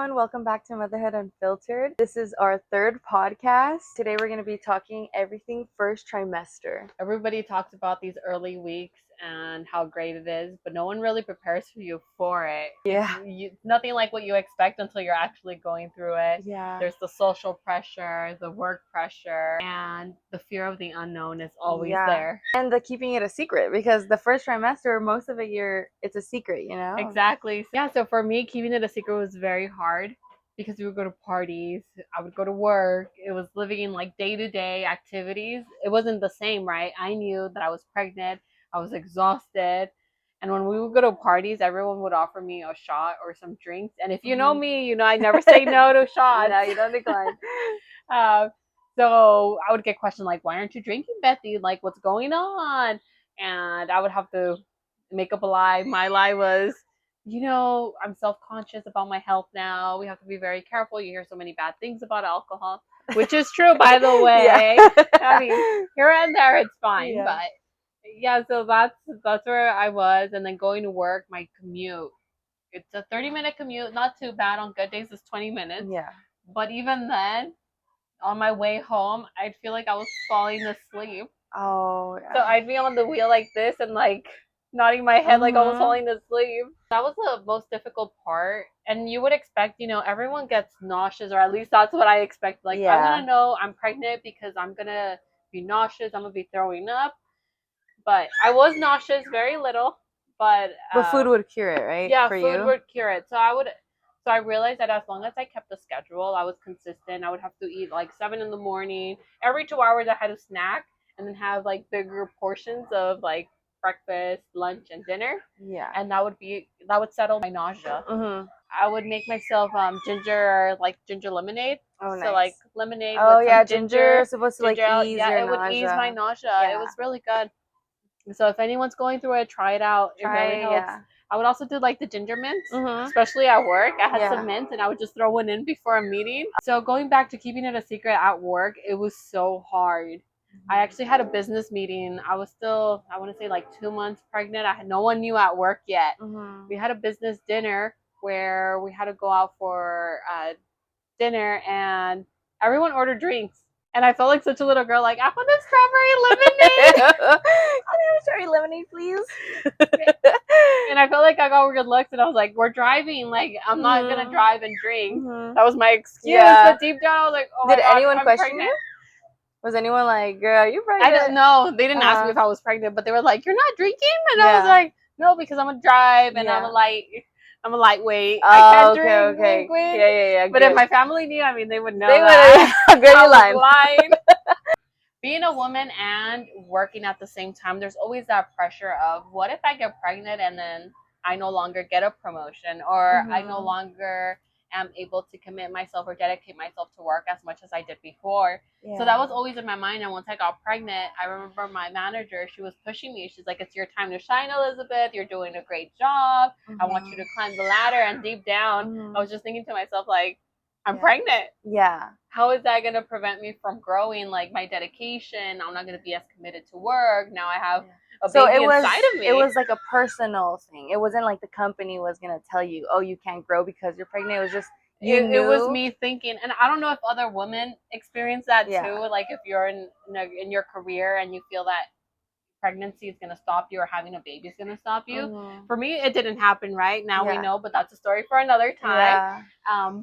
everyone. Welcome back to Motherhood Unfiltered. This is our third podcast. Today we're going to be talking everything first trimester. Everybody talks about these early weeks and how great it is, but no one really prepares you for it. Yeah. Nothing like what you expect until you're actually going through it. Yeah. There's the social pressure, the work pressure, and the fear of the unknown is always there. And the keeping it a secret, because the first trimester, most of it, it's a secret, you know? Exactly. Yeah, so for me, keeping it a secret was very hard because we would go to parties, I would go to work. It was living in like day-to-day activities. It wasn't the same, right? I knew that I was pregnant. I was exhausted. And when we would go to parties, everyone would offer me a shot or some drinks. And if you know me, you know I never say no to shots. No, you don't decline. So I would get questioned like, why aren't you drinking, Bethy? Like, what's going on? And I would have to make up a lie. My lie was, I'm self-conscious about my health now. We have to be very careful. You hear so many bad things about alcohol, which is true, by the way. Yeah. I mean, here and there, it's fine. Yeah. But yeah, so that's where I was. And then going to work, my commute. It's a 30-minute commute. Not too bad. On good days, it's 20 minutes. Yeah. But even then, on my way home, I'd feel like I was falling asleep. Oh, yeah. So I'd be on the wheel like this and like nodding my head like I was falling asleep. That was the most difficult part. And you would expect, everyone gets nauseous, or at least that's what I expect. Like, I'm going to know I'm pregnant because I'm going to be nauseous. I'm going to be throwing up. But I was nauseous, very little. But food would cure it, right? Yeah, for food you? would cure it. So I realized that as long as I kept the schedule, I was consistent. I would have to eat like 7 in the morning. Every 2 hours I had a snack, and then have like bigger portions of like breakfast, lunch, and dinner. Yeah. And that would settle my nausea. Mm-hmm. I would make myself ginger lemonade. Oh, nice. So like lemonade Oh, with yeah, some ginger is supposed to like ease yeah, your it would nausea. ease my nausea. Yeah. It was really good. So if anyone's going through it, try it out. It really helps. Yeah. I would also do like the ginger mints, especially at work. I had some Yeah. mints and I would just throw one in before a meeting. So going back to keeping it a secret at work, it was so hard. I actually had a business meeting. I was still, I want to say like 2 months pregnant. No one knew at work yet. We had a business dinner where we had to go out for dinner, and everyone ordered drinks. And I felt like such a little girl, like, I want a strawberry lemonade. I need a strawberry lemonade, please. And I felt like I got good looks, and I was like, we're driving. Like, I'm not going to drive and drink. That was my excuse. Yeah. But deep down, I was like, oh Did my God, anyone I'm question pregnant. you? Was anyone like, girl, are you pregnant? I don't know. They didn't ask me if I was pregnant, but they were like, you're not drinking? And I was like, no, because I'm going to drive, and I'm a lightweight. Oh, I can't drink. Okay. Yeah. But good. if my family knew, I mean, they would know. They would. Good line. Being a woman and working at the same time, there's always that pressure of, what if I get pregnant and then I no longer get a promotion, or I no longer am able to commit myself or dedicate myself to work as much as I did before. Yeah. So that was always in my mind. And once I got pregnant, I remember my manager, she was pushing me. She's like, it's your time to shine, Elizabeth. You're doing a great job. I want you to climb the ladder. And deep down, I was just thinking to myself, like, I'm pregnant. Yeah. How is that going to prevent me from growing, like, my dedication? I'm not going to be as committed to work. Now I have a baby inside of me. It was like a personal thing. It wasn't like the company was going to tell you, oh, you can't grow because you're pregnant. It was just, it was me thinking. And I don't know if other women experience that too. Like, if you're in your career and you feel that pregnancy is going to stop you, or having a baby is going to stop you. For me, it didn't happen, right? Now we know, but that's a story for another time.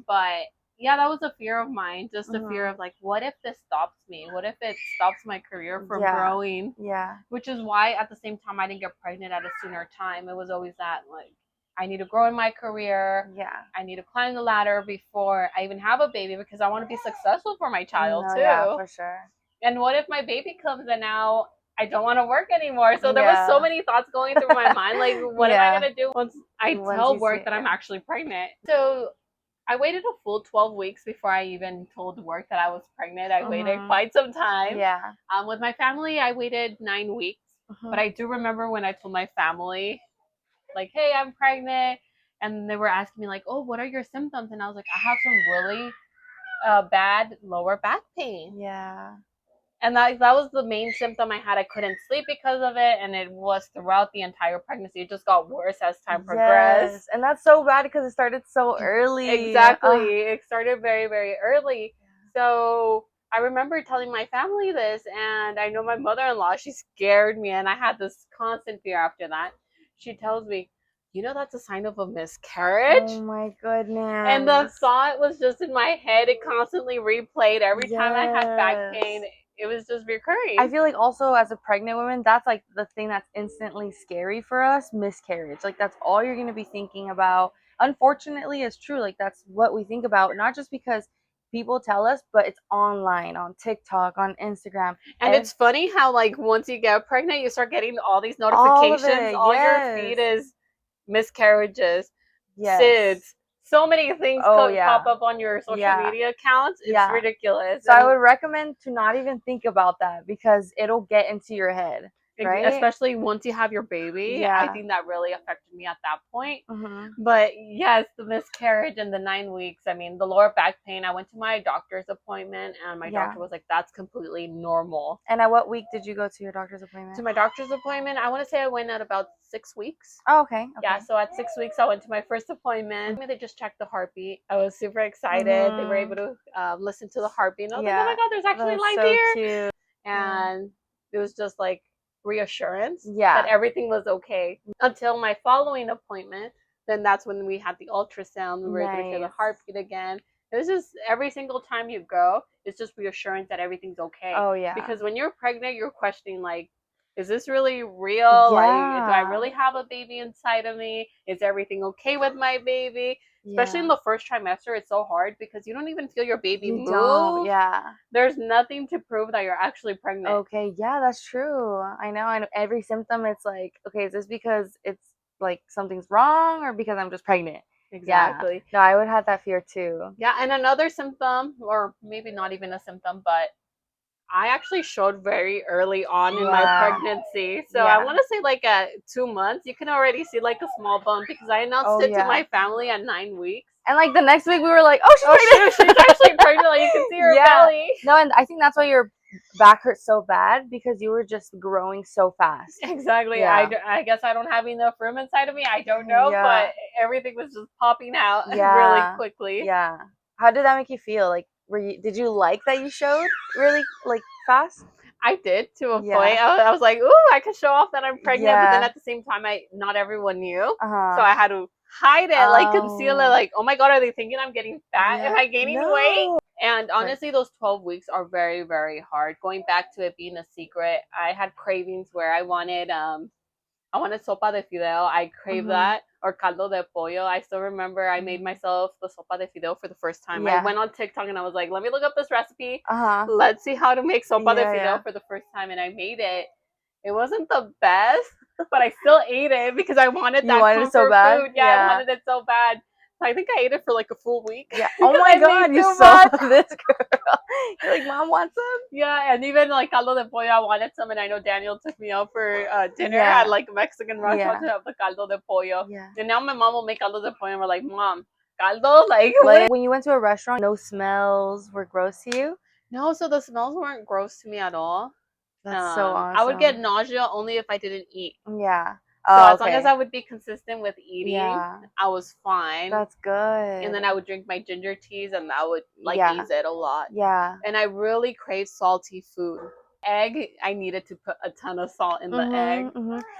But yeah, that was a fear of mine. Just a fear of like, what if this stops me? What if it stops my career from growing? Yeah. Which is why at the same time I didn't get pregnant at a sooner time. It was always that, like, I need to grow in my career. Yeah. I need to climb the ladder before I even have a baby, because I want to be successful for my child too. Yeah, for sure. And what if my baby comes and now I don't want to work anymore? So there was so many thoughts going through my mind. Like, what am I going to do once I tell work that I'm actually pregnant? So I waited a full 12 weeks before I even told work that I was pregnant. I waited quite some time. Yeah. With my family, I waited 9 weeks. But I do remember when I told my family, like, hey, I'm pregnant. And they were asking me, like, oh, what are your symptoms? And I was like, I have some really bad lower back pain. Yeah. And that was the main symptom I had. I couldn't sleep because of it, and it was throughout the entire pregnancy. It just got worse as time progressed. Yes, and that's so bad because it started so early. Exactly. It started very, very early. So I remember telling my family this, and I know my mother-in-law, she scared me, and I had this constant fear after that. She tells me, you know, that's a sign of a miscarriage. Oh my goodness. And the thought was just in my head. It constantly replayed every time I had back pain. It was just recurring. I feel like also as a pregnant woman, that's like the thing that's instantly scary for us, miscarriage. Like that's all you're going to be thinking about. Unfortunately, it's true. Like that's what we think about, not just because people tell us, but it's online, on TikTok, on Instagram. And it's funny how like once you get pregnant, you start getting all these notifications. All your feed is miscarriages, SIDS. So many things pop up on your social media accounts. It's ridiculous. So I would recommend to not even think about that because it'll get into your head. Right? Especially once you have your baby. I think that really affected me at that point. But yes, the miscarriage and the 9 weeks. I mean, the lower back pain. I went to my doctor's appointment, and my doctor was like, "That's completely normal." And at what week did you go to your doctor's appointment? To my doctor's appointment, I want to say I went at about 6 weeks. Oh, okay. Yeah, so at 6 weeks, I went to my first appointment. They just checked the heartbeat. I was super excited. They were able to listen to the heartbeat. And I was like, "Oh my God, there's actually life here!" Cute. And it was just like reassurance that everything was okay. Until my following appointment, then that's when we had the ultrasound. We were able to hear the heartbeat again. It was just every single time you go, it's just reassurance that everything's okay. Oh yeah. Because when you're pregnant, you're questioning like, is this really real? Like, do I really have a baby inside of me? Is everything okay with my baby? Especially in the first trimester, it's so hard because you don't even feel your baby move. There's nothing to prove that you're actually pregnant. Okay, yeah, that's true. I know. And every symptom, it's like, okay, is this because it's like something's wrong or because I'm just pregnant? Exactly. No, I would have that fear too. Yeah, and another symptom, or maybe not even a symptom, but I actually showed very early on in my pregnancy. So I want to say like at 2 months, you can already see like a small bump because I announced it to my family at 9 weeks. And like the next week we were like, oh, she's pregnant. She's actually pregnant. Like you can see her belly. No, and I think that's why your back hurt so bad because you were just growing so fast. Exactly. I guess I don't have enough room inside of me. I don't know, but everything was just popping out really quickly. Yeah. How did that make you feel? Like, did you like that you showed really like fast? I did to a point. I was like, ooh, I could show off that I'm pregnant, but then at the same time, not everyone knew, so I had to hide it, like conceal it. Like, oh my God, are they thinking I'm getting fat? Am I gaining weight? And honestly, those 12 weeks are very, very hard. Going back to it being a secret, I had cravings where I wanted sopa de fideo. I crave that, or caldo de pollo. I still remember I made myself the sopa de fideo for the first time. I went on TikTok and I was like, let me look up this recipe. Let's see how to make sopa de fideo for the first time. And I made it. It wasn't the best, but I still ate it because I wanted that comfort so bad? food. Yeah, I wanted it so bad. I think I ate it for like a full week. Yeah. Oh my God, you saw this girl. You're like, Mom wants some? Yeah, and even like caldo de pollo, I wanted some, and I know Daniel took me out for dinner at like a Mexican restaurant to have the caldo de pollo. And now my mom will make caldo de pollo, and we're like, Mom, caldo? Like when you went to a restaurant, no smells were gross to you? No, so the smells weren't gross to me at all. That's so awesome. I would get nausea only if I didn't eat. Yeah. So as long as I would be consistent with eating, I was fine. That's good. And then I would drink my ginger teas, and that would like ease it a lot. Yeah. And I really crave salty food. Egg, I needed to put a ton of salt in the egg.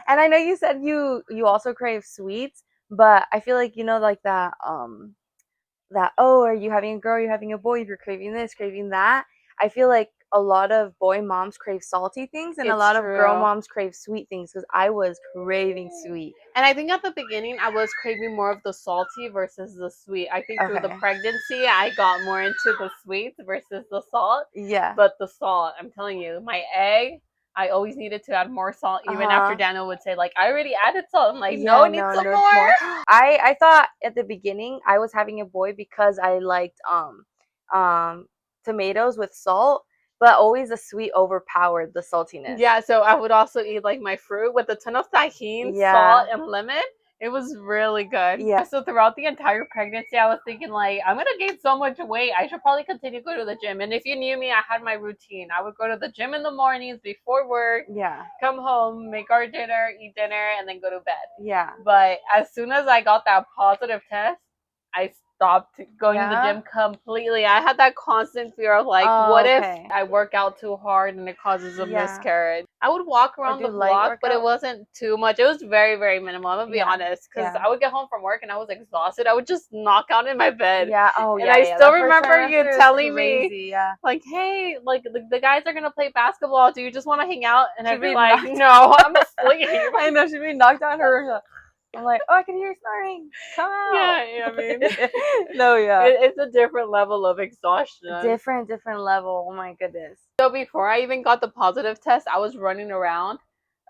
And I know you said you also crave sweets, but I feel like, you know, like that oh, are you having a girl, are you having a boy, if you're craving this, craving that. I feel like a lot of boy moms crave salty things, and a lot of girl moms crave sweet things, because I was craving sweet. And I think at the beginning I was craving more of the salty versus the sweet. I think through the pregnancy I got more into the sweets versus the salt. Yeah. But the salt, I'm telling you, my egg, I always needed to add more salt, even after Daniel would say, like, I already added salt. I'm like, no, I need some more. I thought at the beginning I was having a boy because I liked tomatoes with salt, but always the sweet overpowered the saltiness. Yeah, so I would also eat like my fruit with a ton of tahini, salt, and lemon. It was really good. Yeah. So throughout the entire pregnancy, I was thinking like, I'm gonna gain so much weight. I should probably continue to go to the gym. And if you knew me, I had my routine. I would go to the gym in the mornings before work, Yeah. come home, make our dinner, eat dinner, and then go to bed. Yeah. But as soon as I got that positive test, I stopped going to the Yeah. gym completely. I had that constant fear of like, Oh, what if okay. I work out too hard and it causes a Yeah. miscarriage? I would walk Or around do the light block, but it workouts. wasn't too much. It was very, very minimal. I'm gonna be Yeah. honest, because Yeah. I would get home from work and I was exhausted. I would just knock out in my bed. Yeah. Oh, And yeah. I Yeah. still That first remember you trimester is telling me, crazy. Yeah. like, hey, like the guys are gonna play basketball. Do you just want to hang out? And I'd She'd be be like, knocked. no, I'm asleep. I know she'd be knocked on her. I'm like, oh, I can hear you snoring. Come out. Yeah, I mean, No, yeah. it's a different level of exhaustion. Different level. Oh my goodness. So before I even got the positive test, I was running around.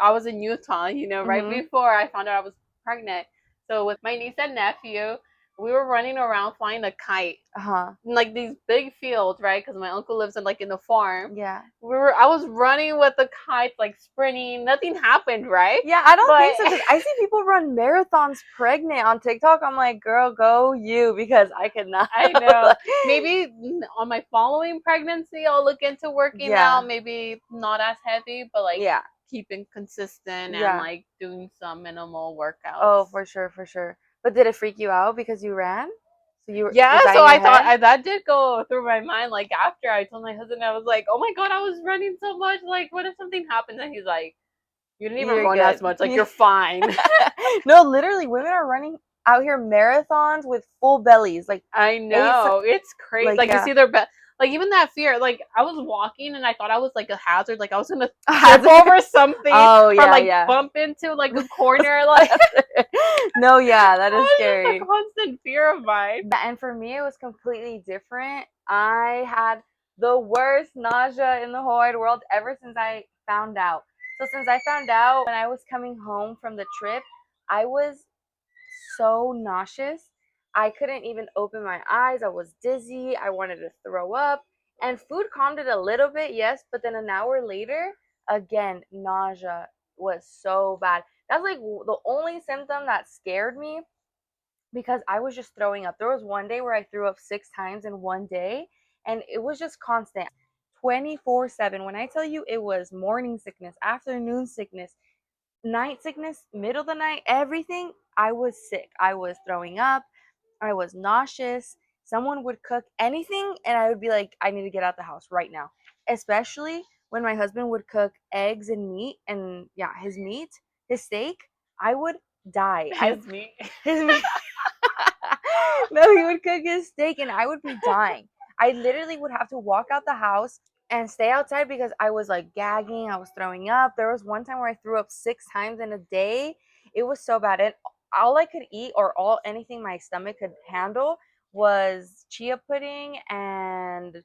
I was in Utah, right Mhm. before I found out I was pregnant. So with my niece and nephew, we were running around flying a kite in like these big fields, right? Because my uncle lives in the farm. Yeah. I was running with the kites, like sprinting. Nothing happened, right? Yeah, I don't think so, But because I see people run marathons pregnant on TikTok. I'm like, girl, go you, because I could not. I know. Maybe on my following pregnancy, I'll look into working Yeah. out. Maybe not as heavy, but like Yeah. keeping consistent and Yeah. like doing some minimal workouts. Oh, for sure. But did it freak you out because you ran? So was Yeah, that so in your I thought head? that did go through my mind. Like after I told my husband, I was like, "Oh my god, I was running so much. Like, what if something happens?" And he's like, "You didn't even You're run as good. much. Like, you're fine." No, literally, women are running out here marathons with full bellies. Like, I it's know, it's crazy. like, Like you yeah. see their like even that fear. Like I was walking and I thought I was like a hazard. Like I was gonna trip Hazard. over something Oh, or yeah, like yeah. bump into like a corner. Like No, yeah, that is oh, it's just scary. a constant fear of mine. Yeah, and for me, it was completely different. I had the worst nausea in the whole wide world ever since I found out. So since I found out when I was coming home from the trip, I was so nauseous. I couldn't even open my eyes. I was dizzy. I wanted to throw up. And food calmed it a little bit, yes, but then an hour later, again, nausea was so bad. That's like the only symptom that scared me because I was just throwing up. There was one day where I threw up 6 times in one day, and it was just constant 24/7. When I tell you it was morning sickness, afternoon sickness, night sickness, middle of the night, everything, I was sick. I was throwing up. I was nauseous. Someone would cook anything, and I would be like, I need to get out the house right now. Especially when my husband would cook eggs and meat, and yeah, his meat, his steak, I would die. His me. His meat. No, he would cook his steak, and I would be dying. I literally would have to walk out the house and stay outside because I was like gagging, I was throwing up. There was one time where I threw up 6 times in a day. It was so bad. And all I could eat, or all anything my stomach could handle, was chia pudding and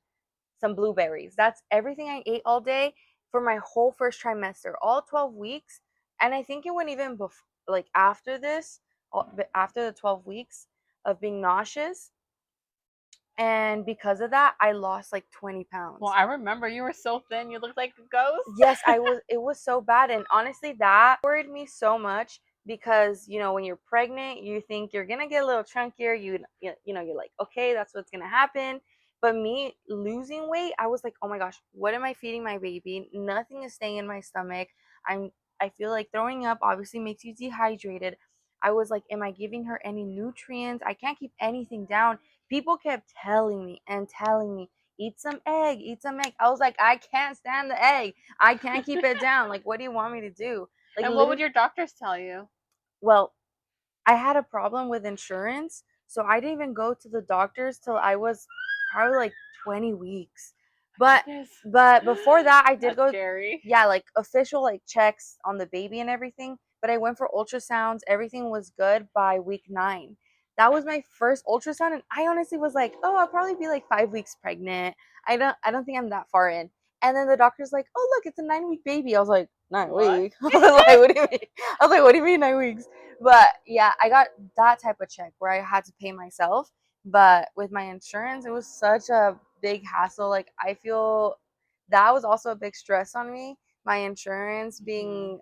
some blueberries. That's everything I ate all day for my whole first trimester, all 12 weeks. And I think it went even before, like after this, after the 12 weeks of being nauseous. And because of that, I lost like 20 pounds. Well, I remember you were so thin. You looked like a ghost. Yes, I was. It was so bad. And honestly, that worried me so much because, when you're pregnant, you think you're going to get a little chunkier. You're like, okay, that's what's going to happen. But me losing weight, I was like, oh my gosh, what am I feeding my baby? Nothing is staying in my stomach. I feel like throwing up obviously makes you dehydrated. I was like, am I giving her any nutrients? I can't keep anything down. People kept telling me and telling me, eat some egg, eat some egg. I was like, I can't stand the egg. I can't keep it down. Like, what do you want me to do? Like, And what would your doctors tell you? well, I had a problem with insurance, so I didn't even go to the doctors till I was probably like 20 weeks. But Yes. but before that, I did That's go. scary. Yeah, like official like checks on the baby and everything. But I went for ultrasounds. Everything was good by week 9. That was my first ultrasound, and I honestly was like, oh, I'll probably be like 5 weeks pregnant. I don't think I'm that far in. And then the doctor's like, oh look, it's a 9-week baby. I was like, 9 weeks? I was like, what do you mean? I was like, what do you mean 9 weeks? But yeah, I got that type of check where I had to pay myself. But with my insurance, it was such a big hassle. Like, I feel that was also a big stress on me. My insurance being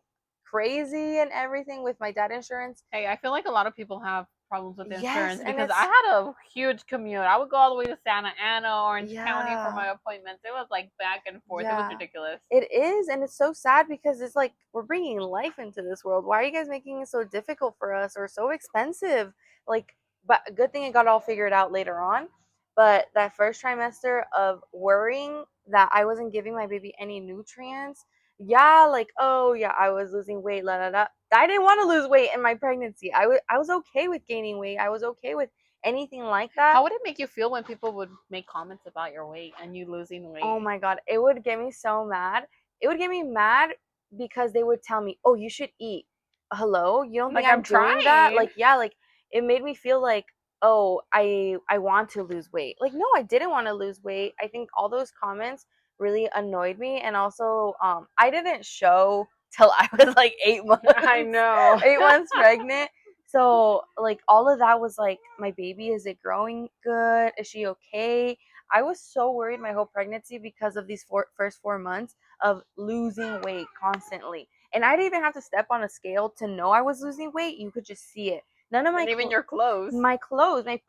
crazy and everything with my dad insurance. Hey, I feel like a lot of people have problems with Yes, insurance and because it's I had a huge commute. I would go all the way to Santa Ana, Orange County for yeah. my appointments. It was like back and forth. It was Yeah. ridiculous. It is, and it's so sad because it's like we're bringing life into this world. Why are you guys making it so difficult for us or so expensive? Like, but good thing it got all figured out later on. But that first trimester of worrying that I wasn't giving my baby any nutrients, yeah, like, oh yeah, I was losing weight, la la la. I didn't want to lose weight in my pregnancy. I was okay with gaining weight. I was okay with anything like that. How would it make you feel when people would make comments about your weight and you losing Oh weight? my god, it would get me so mad. It would get me mad because they would tell me, "Oh, you should eat." Hello? You don't think Like I'm I'm doing that? trying. Like, yeah, like it made me feel like, "Oh, I want to lose weight." Like, no, I didn't want to lose weight. I think all those comments really annoyed me, and also I didn't show till I was like 8 months. I know. 8 months pregnant. So, like all of that was like, my baby, is it growing good? Is she okay? I was so worried my whole pregnancy because of these first 4 months of losing weight constantly. And I didn't even have to step on a scale to know I was losing weight. You could just see it. None of And even your clothes. my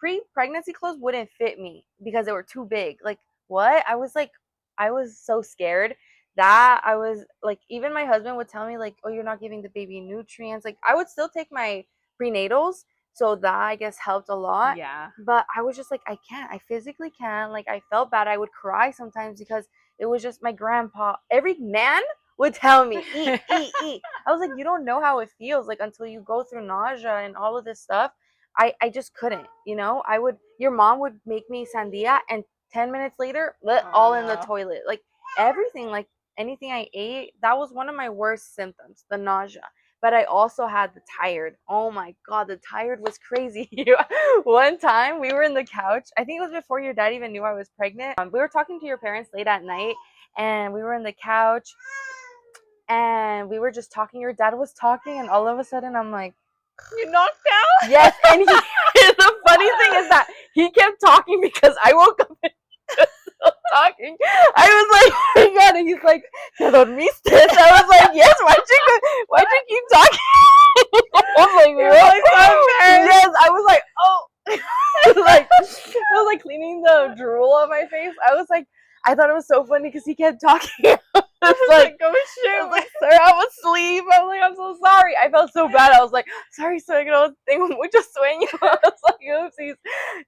pre-pregnancy clothes wouldn't fit me because they were too big. Like, what? I was so scared that I was like, even my husband would tell me like, "Oh, you're not giving the baby nutrients." Like, I would still take my prenatals, so that I guess helped a lot. Yeah. But I was just like, I can't. I physically can't. Like, I felt bad. I would cry sometimes because it was just my grandpa. Every man would tell me, "Eat, eat, eat." I was like, you don't know how it feels like until you go through nausea and all of this stuff. I just couldn't, your mom would make me sandia and 10 minutes later, Oh all in the no. toilet. Like everything, like anything I ate, that was one of my worst symptoms, the nausea. But I also had the tired. Oh my god, the tired was crazy. One time we were in the couch. I think it was before your dad even knew I was pregnant. We were talking to your parents late at night, and we were in the couch, and we were just talking. Your dad was talking, and all of a sudden I'm like, You knocked out? yes. And the funny thing is that he kept talking because I woke up and he was still talking. I was like, oh my god. And he's like, "Te dormiste?" I was like, yes. Why'd you keep talking? I'm like, You're what? like so embarrassed. Yes. I was like, oh. Like, I was like cleaning the drool on my face. I thought it was so funny because he kept talking. It's like, Oh I was shoot. like, sir, I'm asleep. I'm like, I'm so sorry. I felt so bad. I was like, sorry, sir, tengo mucho sueño. I was like, oopsies.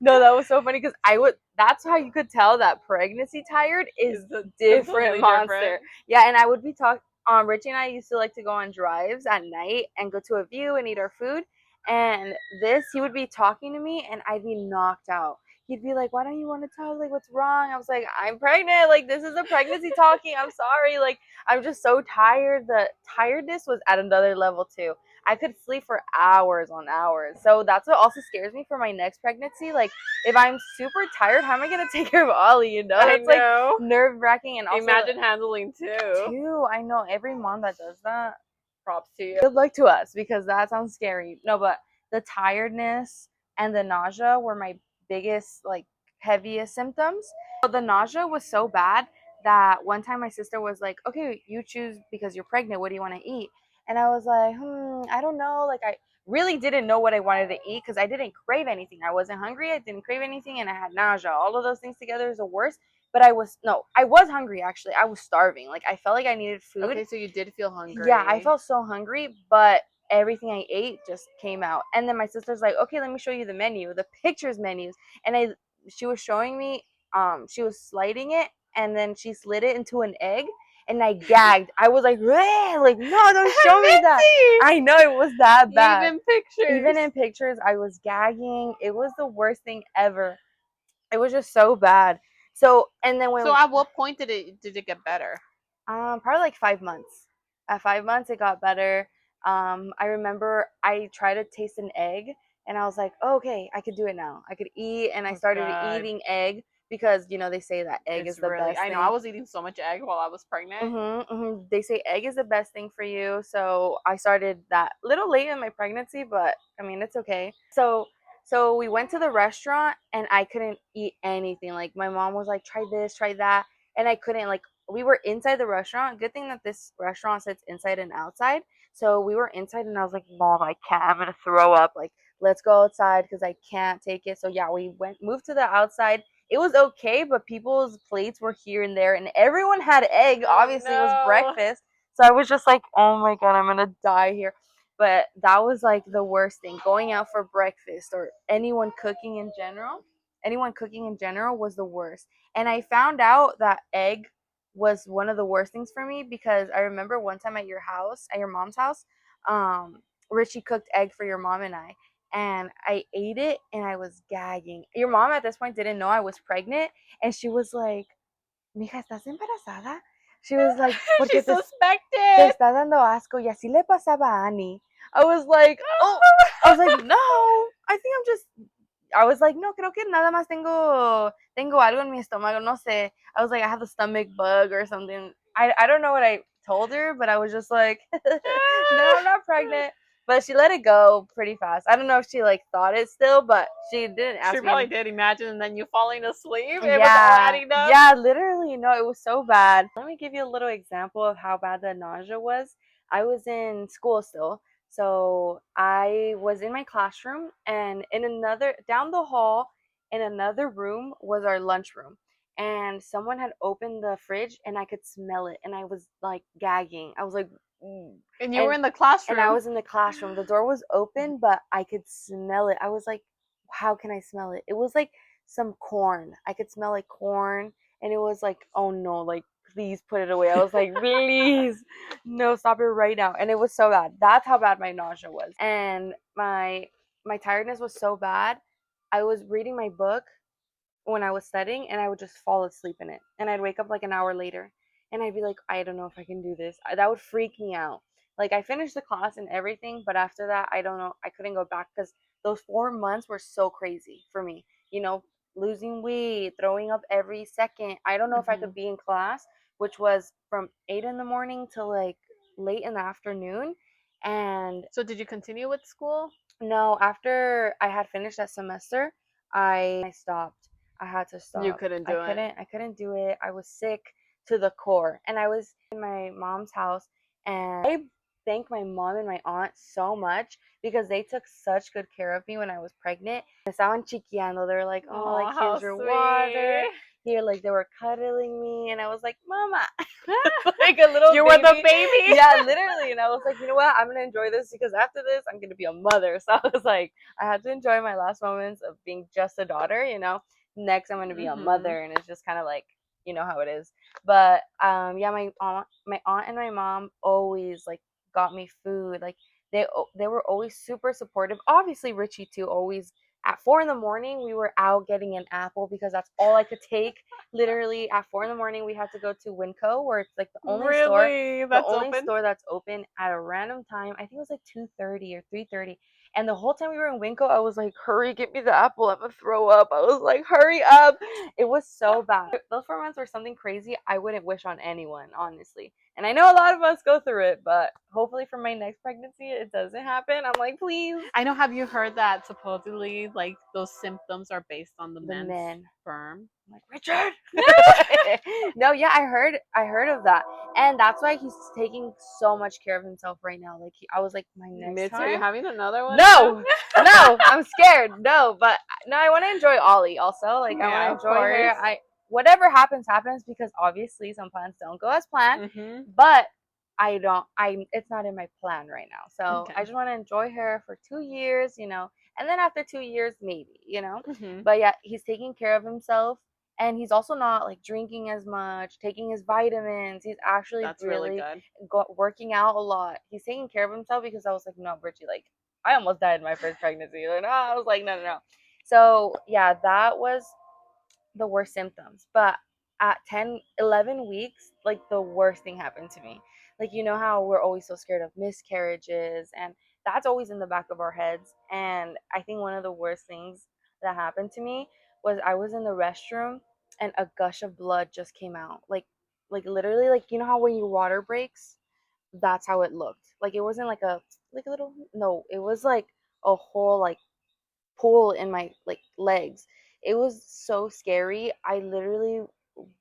No, that was so funny because that's how you could tell that pregnancy tired is It's a different completely monster. different. Yeah, and I would be talking, Richie and I used to like to go on drives at night and go to a view and eat our food. And he would be talking to me and I'd be knocked out. He'd be like, why don't you want to talk? Like, what's wrong? I was like, I'm pregnant. Like, this is a pregnancy talking. I'm sorry. Like, I'm just so tired. The tiredness was at another level too. I could sleep for hours on hours. So that's what also scares me for my next pregnancy. Like, if I'm super tired, how am I gonna take care of Ollie? I It's like know. nerve wracking. And also, Imagine handling two. I know every mom that does that. Props to you. Good luck to us because that sounds scary. No, but the tiredness and the nausea were my biggest, like, heaviest symptoms. So the nausea was so bad that one time my sister was like, okay, you choose because you're pregnant. What do you want to eat? And I was like, I don't know. Like, I really didn't know what I wanted to eat because I didn't crave anything. I wasn't hungry. I didn't crave anything. And I had nausea. All of those things together is the worst. But I was hungry actually. I was starving. Like, I felt like I needed food. Okay, so you did feel hungry. Yeah, I felt so hungry, but everything I ate just came out. And then my sister's like, "Okay, let me show you the menu, the pictures menus." And she was showing me, she was sliding it, and then she slid it into an egg, and I gagged. I was like, "Bleh!" Like, no, don't show me that. I know it was that bad. Even pictures. Even in pictures, I was gagging. It was the worst thing ever. It was just so bad. So, and then So at what point did it get better? Probably like 5 months. At 5 months, it got better. I remember I tried to taste an egg, and I was like, oh, okay, I could do it now. I could eat, and I started eating egg because they say that egg is the best I thing. know. I was eating so much egg while I was pregnant. They say egg is the best thing for you, so I started that a little late in my pregnancy, but I mean it's okay. So we went to the restaurant, and I couldn't eat anything. Like, my mom was like, try this, try that, and I couldn't. Like, we were inside the restaurant. Good thing that this restaurant sits inside and outside. So we were inside, and I was like, Mom, I can't. I'm gonna throw up. Like, let's go outside because I can't take it. So yeah, we moved to the outside. It was okay, but people's plates were here and there, and everyone had egg. Oh Obviously, it was no. breakfast. So I was just like, oh my God, I'm gonna die here. But that was like the worst thing. Going out for breakfast or anyone cooking in general was the worst. And I found out that egg was one of the worst things for me because I remember one time at your mom's house, Richie cooked egg for your mom and I ate it and I was gagging. Your mom at this point didn't know I was pregnant, and she was like, "Mija, ¿estás embarazada?" She was like, She "Porque te suspected. está dando asco." Y así le pasaba a Annie. I was like, "Oh," I was like, "No, I think I'm just." I was like, no, creo que nada más tengo algo en mi estómago, no sé. I was like, I have a stomach bug or something. I don't know what I told her, but I was just like, no, I'm not pregnant. But she let it go pretty fast. I don't know if she like thought it still, but she didn't She ask me probably any. did imagine, and then you falling asleep. It was all Yeah, adding up. yeah, literally, no, it was so bad. Let me give you a little example of how bad the nausea was. I was in school still, so I was in my classroom, and in another, down the hall, in another room was our lunchroom. And someone had opened the fridge, and I could smell it, and I was like gagging. I was like, "Mm." And you were and in the and I classroom. was in the classroom. The door was open, but I could smell it. I was like, how can I smell it? It was like some corn. I could smell like corn, and it was like, oh no, like please put it away. I was like, please, no, stop it right now. And it was so bad. That's how bad my nausea was, and my tiredness was so bad. I was reading my book when I was studying, and I would just fall asleep in it. And I'd wake up like an hour later, and I'd be like, I don't know if I can do this. That would freak me out. Like, I finished the class and everything, but after that, I don't know. I couldn't go back because those 4 months were so crazy for me. You know, losing weight, throwing up every second. I don't know if I Mm-hmm. could be in class, which was from 8 in the morning till like late in the afternoon. And So did you continue with school? no, after I had finished that semester, I stopped. I had to You stop. couldn't I do it. couldn't I couldn't do it. I was sick to the core. And I was in my mom's house, and I thank my mom and my aunt so much because they took such good care of me when I was pregnant. Estaban chiqueando. They were like, "Oh, like Oh, how here's your water." sweet. Here, like they were cuddling me, and I was like, "Mama," like a little You were the baby. baby. Yeah, literally. And I was like, you know what? I'm gonna enjoy this because after this, I'm gonna be a mother. So I was like, I had to enjoy my last moments of being just a daughter. Next I'm gonna be a Mm-hmm. mother, and it's just kind of like how it is. But yeah, my aunt and my mom always like got me food. Like they were always super supportive. Obviously, Richie too. Always at 4 in the morning, we were out getting an apple because that's all I could take. Literally at 4 in the morning, we had to go to Winco, where it's like Really? the That's only open? store that's open at a random time. I think it was like 2:30 or 3:30. And the whole time we were in Winco, I was like, hurry, get me the apple. I'm gonna throw up. I was like, hurry up. It was so bad. Those 4 months were something crazy I wouldn't wish on anyone, honestly. And I know a lot of us go through it, but hopefully for my next pregnancy, it doesn't happen. I'm like, please. I know. Have you heard that supposedly, like, those symptoms are based on the The man's men. sperm? I'm like, Richard. No, yeah, I heard of that, and that's why he's taking so much care of himself right now. Like I was like, my next Mitzi, are you time. having another one soon? No, no, I'm scared. No, but no, I want to enjoy Ollie also. Like I want Yeah, to of enjoy course. her. I Whatever happens happens because obviously some plans don't go as planned, Mm-hmm. but I don't. I It's not in my plan right now. So I Okay. just want to enjoy her for 2 years, and then after 2 years maybe. Mm-hmm. But yeah, he's taking care of himself, and he's also not like drinking as much, taking his vitamins. He's actually That's really really good. working out a lot. He's taking care of himself because I was like, no, Bridgie, like I almost died in my first pregnancy. Like, no, I was like, no, no, no. So yeah, that was the worst symptoms. But at 10, 11 weeks, like the worst thing happened to me. Like, you know how we're always so scared of miscarriages, and that's always in the back of our heads. And I think one of the worst things that happened to me was I was in the restroom, and a gush of blood just came out. Like literally, like you know how when your water breaks, that's how it looked. Like it wasn't like a little, no, it was like a whole like pool in my like legs. It was so scary. I literally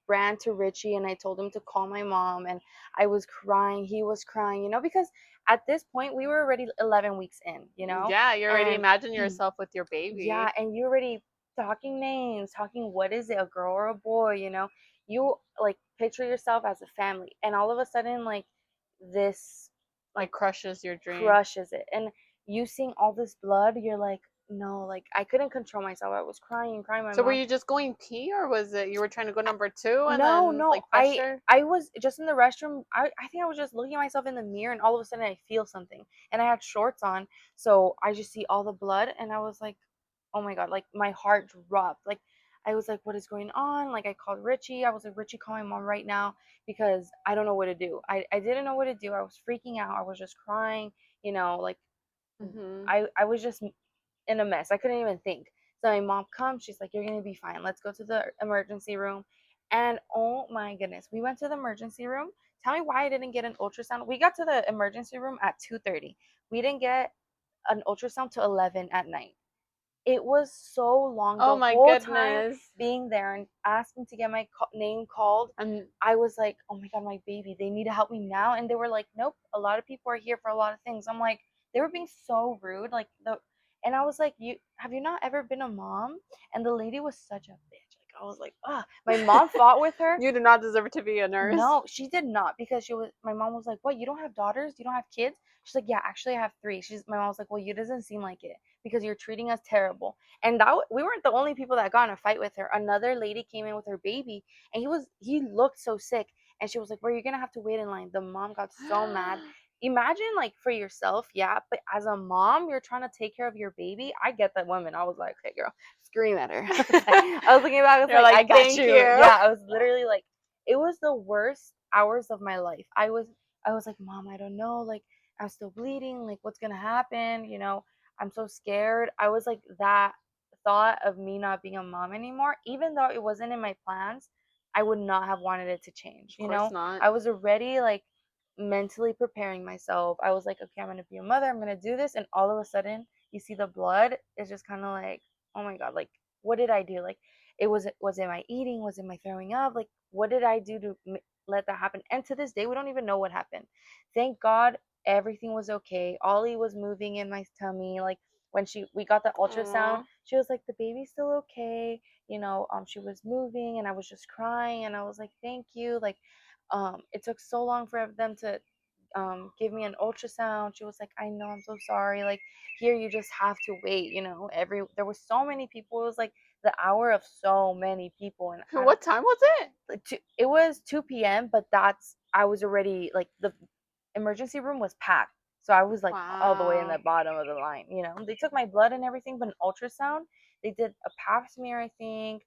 ran to Richie and I told him to call my mom, and I was crying. He was crying, because at this point we were already 11 weeks in, you know, Yeah, you already and imagine yourself with your yeah, baby. and you already talking names, talking what is it, a girl or a boy, you know? You like picture yourself as a family, and all of a sudden, like this, Like like crushes your dream. crushes it, and you seeing all this blood, you're like, no, like I couldn't control myself. I was crying, crying. My So were mom, you just going pee, or was it you were trying to go number two and no, then no, like pressure? I was just in the restroom. I think I was just looking at myself in the mirror, and all of a sudden I feel something, and I had shorts on, so I just see all the blood, and I was like, oh my god, like my heart dropped. Like I was like, what is going on? Like I called Richie. I was like, Richie, call my mom right now because I don't know what to do. I didn't know what to do. I was freaking out. I was just crying. You know, like Hmm. I was just in a mess. I couldn't even think. So my mom comes. She's like, "You're gonna be fine. Let's go to the emergency room." And oh my goodness, we went to the emergency room. Tell me why I didn't get an ultrasound. We got to the emergency room at 2:30. We didn't get an ultrasound till 11 at night. It was so long. Oh The my whole time goodness. being there and asking to get my name called, And I was like, oh my god, my baby, they need to help me now. And they were like, nope, a lot of people are here for a lot of things. I'm like, they were being so rude. Like and I was like, you have you not ever been a mom? And the lady was such a bitch. Like I was like, ah, my mom fought with her. you do not deserve to be a nurse. No, she did not because she was my mom was like, "What? You don't have daughters? You don't have kids?" She's like, "Yeah, actually I have three." She's my mom was like, "Well, you doesn't seem like it because you're treating us terrible." And we weren't the only people that got in a fight with her. Another lady came in with her baby and he looked so sick and she was like, "Well, you're going to have to wait in line." The mom got so mad. Imagine like for yourself, yeah, but as a mom, you're trying to take care of your baby. I get that woman. I was like, "Okay, girl, scream at her." I was thinking about it, I was You're like, "I like, got thank you." you. Yeah, I was literally like it was the worst hours of my life. I was like, "Mom, I don't know. Like I'm still bleeding. Like what's going to happen? You know, I'm so scared." I was like that thought of me not being a mom anymore, even though it wasn't in my plans, I would not have wanted it to change, Of you course know? not. I was already like mentally preparing myself. I was like, "Okay, I'm going to be a mother. I'm going to do this." And all of a sudden, you see the blood, it's just kind of like, "Oh my god, like what did I do?" Like was it my eating? Was it my throwing up? Like what did I do to let that happen? And to this day, we don't even know what happened. Thank God everything was okay. Ollie was moving in my tummy. Like when we got the ultrasound, Aw. she was like, the baby's still okay. You know, she was moving and I was just crying and I was like, thank you. Like, it took so long for them to give me an ultrasound. She was like, I know, I'm so sorry. Like here you just have to wait, you know. There was so many people. It was like the hour of so many people and I don't What time was it? it was 2 p.m., but I was already like the emergency room was packed. So I was like all the way in the Wow. bottom of the line, you know. They took my blood and everything, but an ultrasound, they did a pap smear, I think.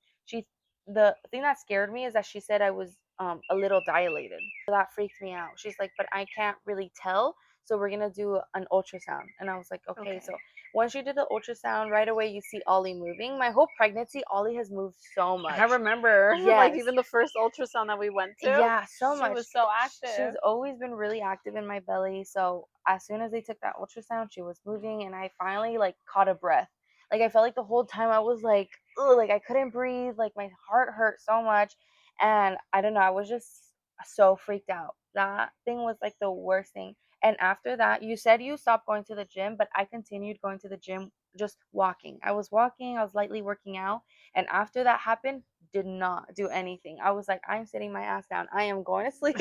The thing that scared me is that she said I was a little dilated. So that freaked me out. She's like, but I can't really tell. So we're gonna do an ultrasound. And I was like, okay. Okay. So once you did the ultrasound, right away you see Ollie moving. My whole pregnancy, Ollie has moved so I much. remember, like Yes. even the first ultrasound that we went to, Yeah, so she much. was so She's active. always been really active in my belly. So as soon as they took that ultrasound, she was moving, and I finally like caught a breath. Like I felt like the whole time I was like, ugh, like I couldn't breathe. Like my heart hurt so much, and I don't know. I was just so freaked out. That thing was like the worst thing. And after that, you said you stopped going to the gym, but I continued going to the gym, just walking. I was walking. I was lightly working out, and after that happened, did not do anything. I was like, I'm sitting my ass down. I am going to sleep.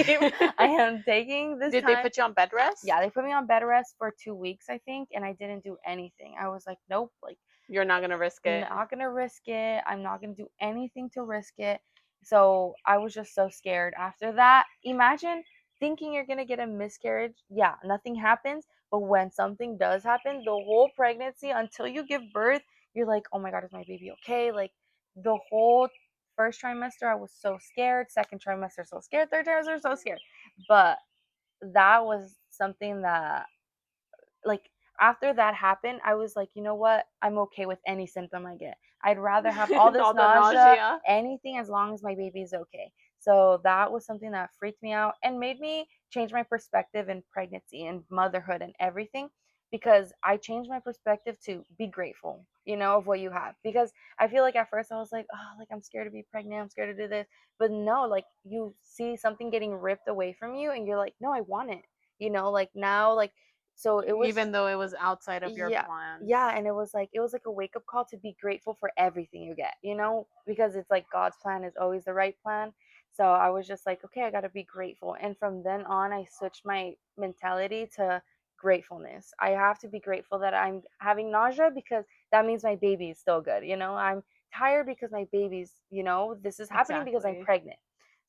I am taking this Did they time. put you on bed rest? Yeah, they put me on bed rest for 2 weeks, I think, and I didn't do anything. I was like, nope, like You're not gonna risk it. not gonna risk it. I'm not gonna do anything to risk it. So I was just so scared. After that, imagine thinking you're gonna get a miscarriage. Yeah, nothing happens, but when something does happen, the whole pregnancy until you give birth, you're like, oh my god, is my baby okay? Like the whole first trimester, I was so scared. Second trimester, so scared. Third trimester, so scared. But that was something that like after that happened, I was like, you know what? I'm okay with any symptom I get. I'd rather have all this All the nausea, nausea. anything as long as my baby's okay. So that was something that freaked me out and made me change my perspective in pregnancy and motherhood and everything because I changed my perspective to be grateful, you know, of what you have. Because I feel like at first I was like, oh, like I'm scared to be pregnant, I'm scared to do this. But no, like you see something getting ripped away from you and you're like, no, I want it. You know, like now, like So it was, even though it was outside of your yeah, plans. yeah, and it was like a wake up call to be grateful for everything you get, because it's like God's plan is always the right plan. So I was just like, okay, I got to be grateful. And from then on, I switched my mentality to gratefulness. I have to be grateful that I'm having nausea because that means my baby is still good. I'm tired because my baby's, this is happening because I'm Exactly. pregnant.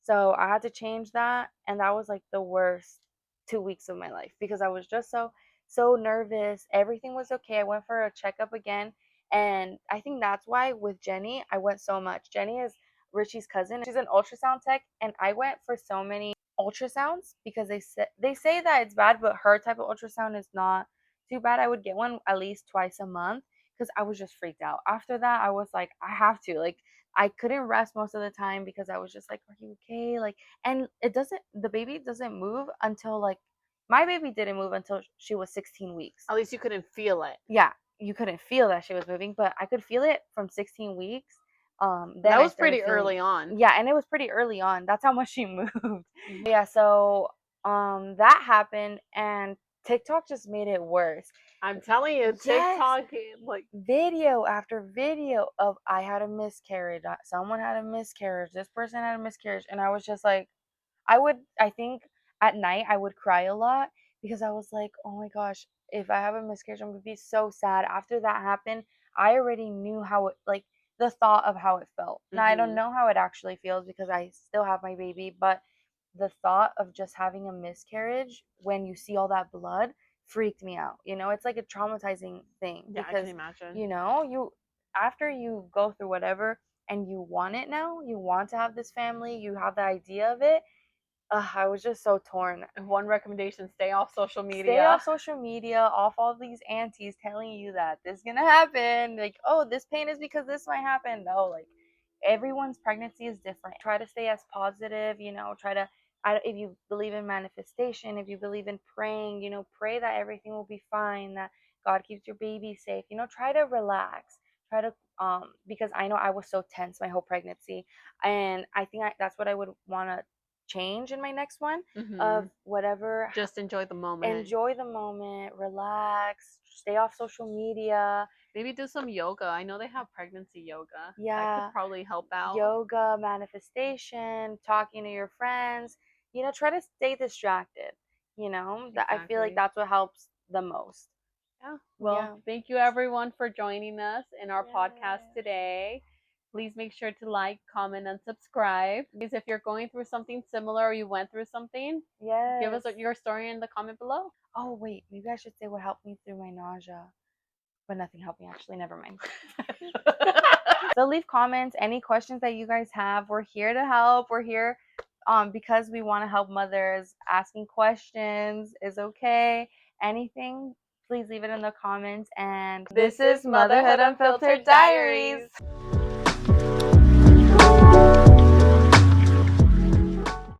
So I had to change that. And that was like the worst 2 weeks of my life because I was just so nervous. Everything was okay. I went for a checkup again. And I think that's why with Jenny, I went so much. Jenny is Richie's cousin. She's an ultrasound tech. And I went for so many ultrasounds because they say that it's bad, but her type of ultrasound is not too bad. I would get one at least twice a month because I was just freaked out. After that, I was like, I have to. Like, I couldn't rest most of the time because I was just like, are you okay? Like, and the baby doesn't move until like, my baby didn't move until she was 16 weeks. At least you couldn't feel it. Yeah, you couldn't feel that she was moving, but I could feel it from 16 weeks. Then that was I started pretty feeling, early on. yeah, and it was pretty early on. That's how much she moved. Yeah, so that happened, and TikTok just made it worse. I'm telling you, Yes. TikTok, like, Video after video of I had a miscarriage, someone had a miscarriage, this person had a miscarriage, and I was just like, I think at night I would cry a lot because I was like, oh my gosh, if I have a miscarriage, I'm gonna be so sad. After that happened, I already knew how it, like, the thought of how it felt. Now I don't know how it actually feels because I still have my baby, but the thought of just having a miscarriage when you see all that blood freaked me out. It's like a traumatizing thing yeah, I because can imagine. you after you go through whatever and you want it now, you want to have this family, you have the idea of it. I was just so torn. One recommendation: stay off social media. Stay off social media, off all these aunties telling you that this is gonna happen. Like, oh, this pain is because this might happen. No, like, everyone's pregnancy is different. Try to stay as positive. Try to. If you believe in manifestation, if you believe in praying, pray that everything will be fine. That God keeps your baby safe. Try to relax. Try to because I know I was so tense my whole pregnancy, and I think that's what I would want to change in my next one, of whatever. Just enjoy the moment. Relax, stay off social media. Maybe do some yoga. I know they have pregnancy yoga. That Yeah, could probably help out. yoga, manifestation, talking to your friends. Try to stay distracted. I feel like Exactly. that's what helps the most. Yeah. Well, Yeah. thank you everyone for joining us in our podcast Yes. today. Please make sure to like, comment, and subscribe. Please, if you're going through something similar or you went through something, give us Yes. your story in the comment below. Oh wait, maybe I should say what helped me through my nausea. But nothing helped me, actually. Never mind. So leave comments, any questions that you guys have. We're here to help. We're here because we want to help mothers. Asking questions is okay. Anything, please leave it in the comments. And this is Motherhood Unfiltered Diaries.